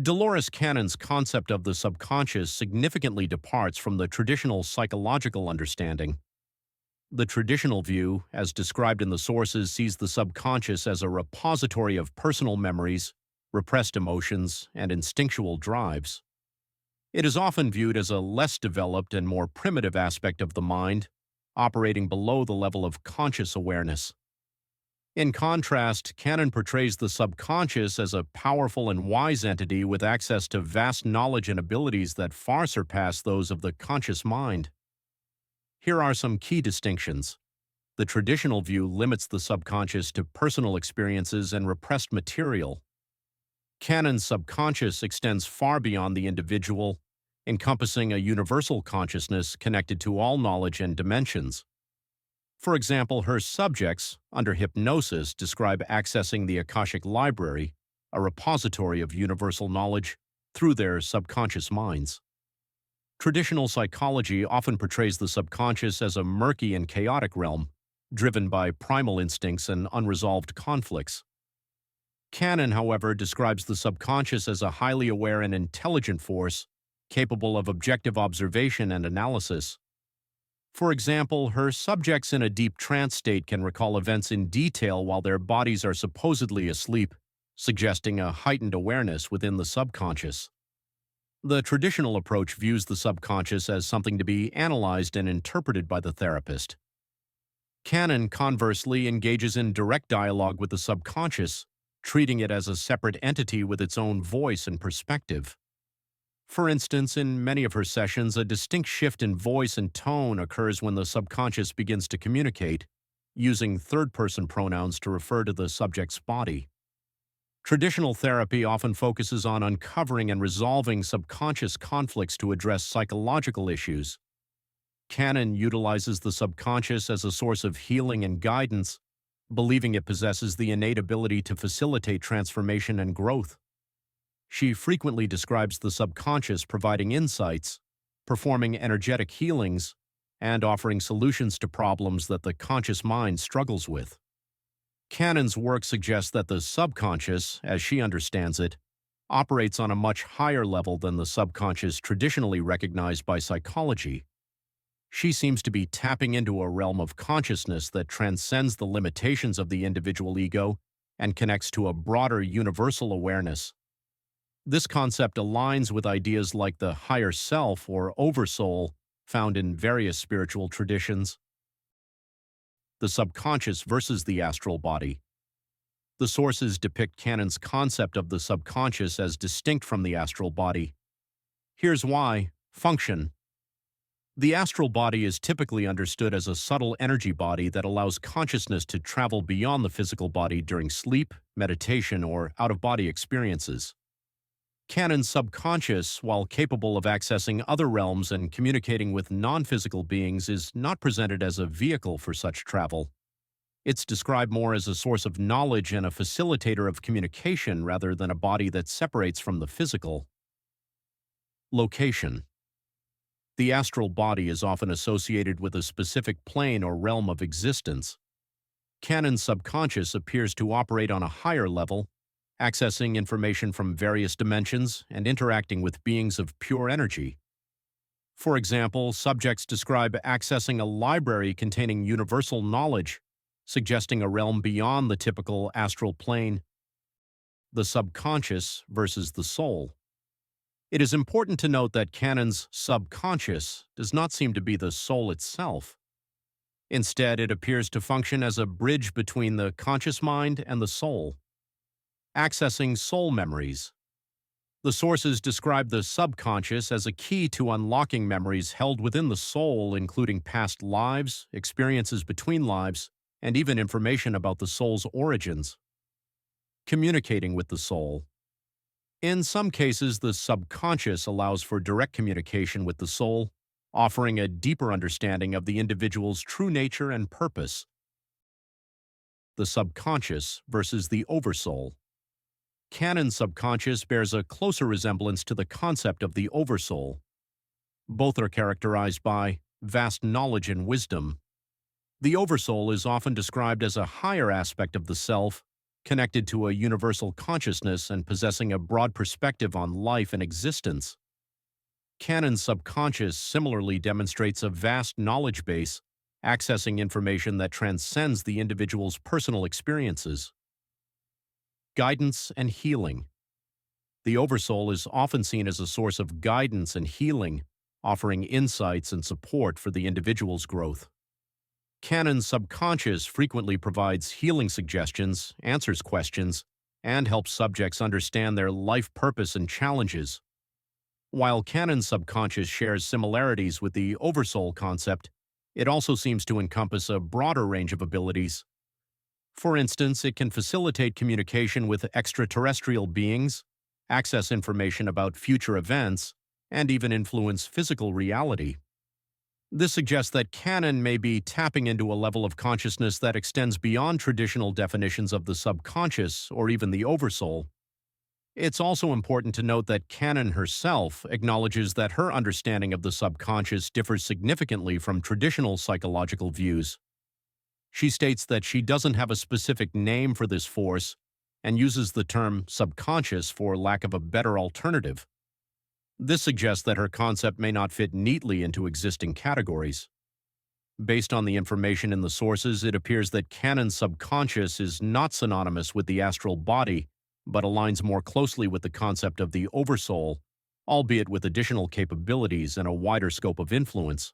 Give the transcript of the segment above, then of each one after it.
Dolores Cannon's concept of the subconscious significantly departs from the traditional psychological understanding. The traditional view, as described in the sources, sees the subconscious as a repository of personal memories, repressed emotions, and instinctual drives. It is often viewed as a less developed and more primitive aspect of the mind, operating below the level of conscious awareness. In contrast, Cannon portrays the subconscious as a powerful and wise entity with access to vast knowledge and abilities that far surpass those of the conscious mind. Here are some key distinctions. The traditional view limits the subconscious to personal experiences and repressed material. Cannon's subconscious extends far beyond the individual, encompassing a universal consciousness connected to all knowledge and dimensions. For example, her subjects, under hypnosis, describe accessing the Akashic Library, a repository of universal knowledge, through their subconscious minds. Traditional psychology often portrays the subconscious as a murky and chaotic realm, driven by primal instincts and unresolved conflicts. Cannon, however, describes the subconscious as a highly aware and intelligent force, capable of objective observation and analysis. For example, her subjects in a deep trance state can recall events in detail while their bodies are supposedly asleep, suggesting a heightened awareness within the subconscious. The traditional approach views the subconscious as something to be analyzed and interpreted by the therapist. Cannon, conversely, engages in direct dialogue with the subconscious, treating it as a separate entity with its own voice and perspective. For instance, in many of her sessions, a distinct shift in voice and tone occurs when the subconscious begins to communicate, using third-person pronouns to refer to the subject's body. Traditional therapy often focuses on uncovering and resolving subconscious conflicts to address psychological issues. Cannon utilizes the subconscious as a source of healing and guidance, believing it possesses the innate ability to facilitate transformation and growth. She frequently describes the subconscious providing insights, performing energetic healings, and offering solutions to problems that the conscious mind struggles with. Cannon's work suggests that the subconscious, as she understands it, operates on a much higher level than the subconscious traditionally recognized by psychology. She seems to be tapping into a realm of consciousness that transcends the limitations of the individual ego and connects to a broader universal awareness. This concept aligns with ideas like the higher self or oversoul found in various spiritual traditions. The subconscious versus the astral body. The sources depict Cannon's concept of the subconscious as distinct from the astral body. Here's why. Function. The astral body is typically understood as a subtle energy body that allows consciousness to travel beyond the physical body during sleep, meditation, or out-of-body experiences. Cannon's subconscious, while capable of accessing other realms and communicating with non-physical beings, is not presented as a vehicle for such travel. It's described more as a source of knowledge and a facilitator of communication rather than a body that separates from the physical. Location. The astral body is often associated with a specific plane or realm of existence. Cannon's subconscious appears to operate on a higher level, accessing information from various dimensions and interacting with beings of pure energy. For example, subjects describe accessing a library containing universal knowledge, suggesting a realm beyond the typical astral plane. The subconscious versus the soul. It is important to note that Cannon's subconscious does not seem to be the soul itself. Instead, it appears to function as a bridge between the conscious mind and the soul. Accessing soul memories. The sources describe the subconscious as a key to unlocking memories held within the soul, including past lives, experiences between lives, and even information about the soul's origins. Communicating with the soul. In some cases, the subconscious allows for direct communication with the soul, offering a deeper understanding of the individual's true nature and purpose. The subconscious versus the oversoul. Cannon's subconscious bears a closer resemblance to the concept of the oversoul. Both are characterized by vast knowledge and wisdom. The oversoul is often described as a higher aspect of the self, connected to a universal consciousness and possessing a broad perspective on life and existence. Cannon's subconscious similarly demonstrates a vast knowledge base, accessing information that transcends the individual's personal experiences. Guidance and healing. The Oversoul is often seen as a source of guidance and healing, offering insights and support for the individual's growth. Cannon's subconscious frequently provides healing suggestions, answers questions, and helps subjects understand their life purpose and challenges. While Cannon's subconscious shares similarities with the Oversoul concept, it also seems to encompass a broader range of abilities. For instance, it can facilitate communication with extraterrestrial beings, access information about future events, and even influence physical reality. This suggests that Cannon may be tapping into a level of consciousness that extends beyond traditional definitions of the subconscious or even the Oversoul. It's also important to note that Cannon herself acknowledges that her understanding of the subconscious differs significantly from traditional psychological views. She states that she doesn't have a specific name for this force and uses the term subconscious for lack of a better alternative. This suggests that her concept may not fit neatly into existing categories. Based on the information in the sources, it appears that Cannon's subconscious is not synonymous with the astral body, but aligns more closely with the concept of the Oversoul, albeit with additional capabilities and a wider scope of influence.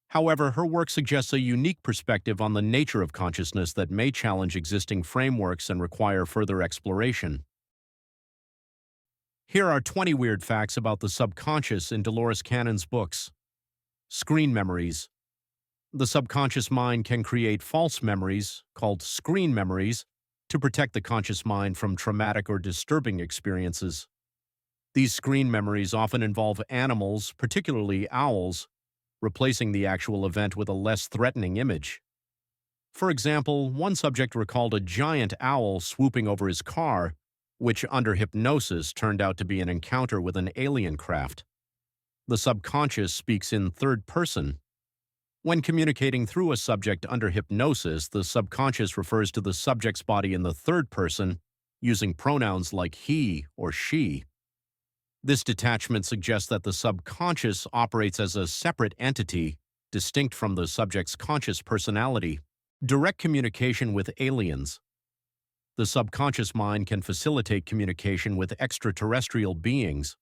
However, her work suggests a unique perspective on the nature of consciousness that may challenge existing frameworks and require further exploration. Here are 20 weird facts about the subconscious in Dolores Cannon's books. Screen memories. The subconscious mind can create false memories, called screen memories, to protect the conscious mind from traumatic or disturbing experiences. These screen memories often involve animals, particularly owls, replacing the actual event with a less threatening image. For example, one subject recalled a giant owl swooping over his car, which under hypnosis turned out to be an encounter with an alien craft. The subconscious speaks in third person. When communicating through a subject under hypnosis, the subconscious refers to the subject's body in the third person, using pronouns like he or she. This detachment suggests that the subconscious operates as a separate entity, distinct from the subject's conscious personality. Direct communication with aliens. The subconscious mind can facilitate communication with extraterrestrial beings.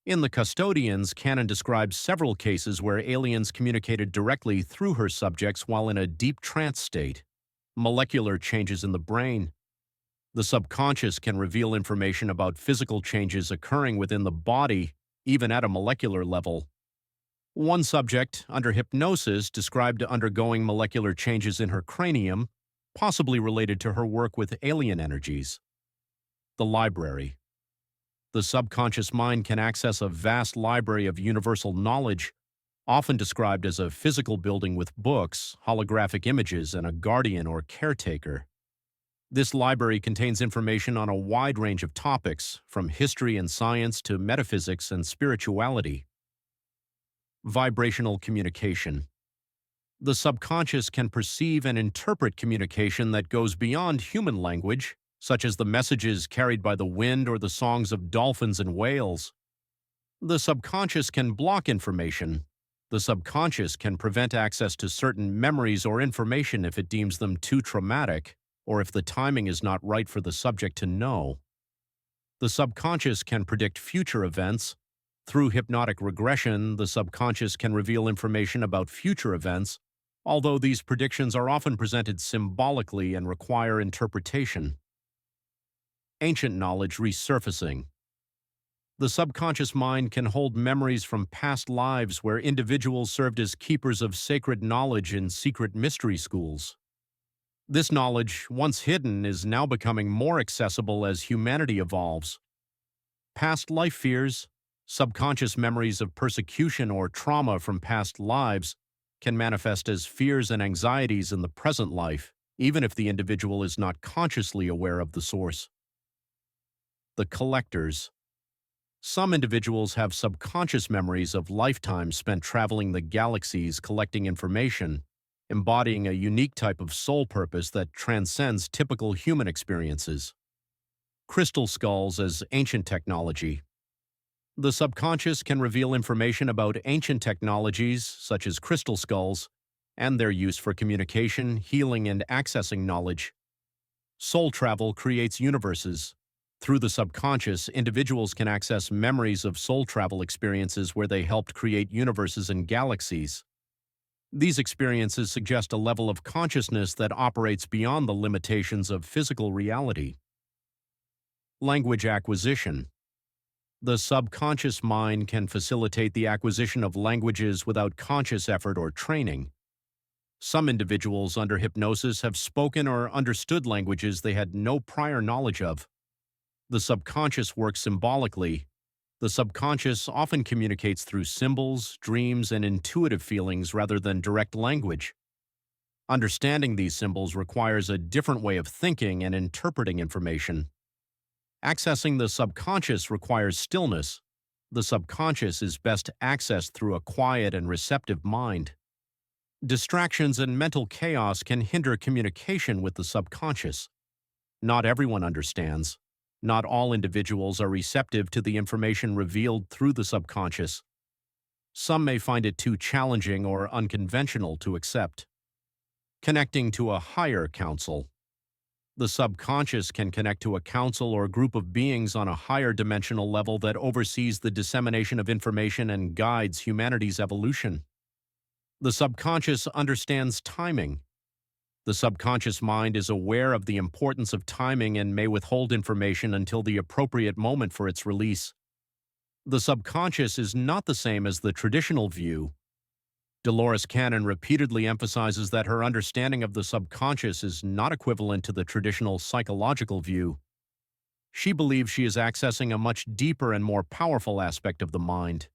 In The Custodians, Cannon describes several cases where aliens communicated directly through her subjects while in a deep trance state. Molecular changes in the brain. The subconscious can reveal information about physical changes occurring within the body, even at a molecular level. One subject, under hypnosis, described undergoing molecular changes in her cranium, possibly related to her work with alien energies. The library. The subconscious mind can access a vast library of universal knowledge, often described as a physical building with books, holographic images, and a guardian or caretaker. This library contains information on a wide range of topics, from history and science to metaphysics and spirituality. Vibrational communication. The subconscious can perceive and interpret communication that goes beyond human language, such as the messages carried by the wind or the songs of dolphins and whales. The subconscious can block information. The subconscious can prevent access to certain memories or information if it deems them too traumatic, or if the timing is not right for the subject to know. The subconscious can predict future events. Through hypnotic regression, the subconscious can reveal information about future events, although these predictions are often presented symbolically and require interpretation. Ancient knowledge resurfacing. The subconscious mind can hold memories from past lives where individuals served as keepers of sacred knowledge in secret mystery schools. This knowledge, once hidden, is now becoming more accessible as humanity evolves. Past life fears, subconscious memories of persecution or trauma from past lives, can manifest as fears and anxieties in the present life, even if the individual is not consciously aware of the source. The collectors. Some individuals have subconscious memories of lifetimes spent traveling the galaxies collecting information, embodying a unique type of soul purpose that transcends typical human experiences. Crystal skulls as ancient technology. The subconscious can reveal information about ancient technologies, such as crystal skulls, and their use for communication, healing, and accessing knowledge. Soul travel creates universes. Through the subconscious, individuals can access memories of soul travel experiences where they helped create universes and galaxies. These experiences suggest a level of consciousness that operates beyond the limitations of physical reality. Language acquisition. The subconscious mind can facilitate the acquisition of languages without conscious effort or training. Some individuals under hypnosis have spoken or understood languages they had no prior knowledge of. The subconscious works symbolically. The subconscious often communicates through symbols, dreams, and intuitive feelings rather than direct language. Understanding these symbols requires a different way of thinking and interpreting information. Accessing the subconscious requires stillness. The subconscious is best accessed through a quiet and receptive mind. Distractions and mental chaos can hinder communication with the subconscious. Not everyone understands. Not all individuals are receptive to the information revealed through the subconscious. Some may find it too challenging or unconventional to accept. Connecting to a higher council. The subconscious can connect to a council or group of beings on a higher dimensional level that oversees the dissemination of information and guides humanity's evolution. The subconscious understands timing. The subconscious mind is aware of the importance of timing and may withhold information until the appropriate moment for its release. The subconscious is not the same as the traditional view. Dolores Cannon repeatedly emphasizes that her understanding of the subconscious is not equivalent to the traditional psychological view. She believes she is accessing a much deeper and more powerful aspect of the mind.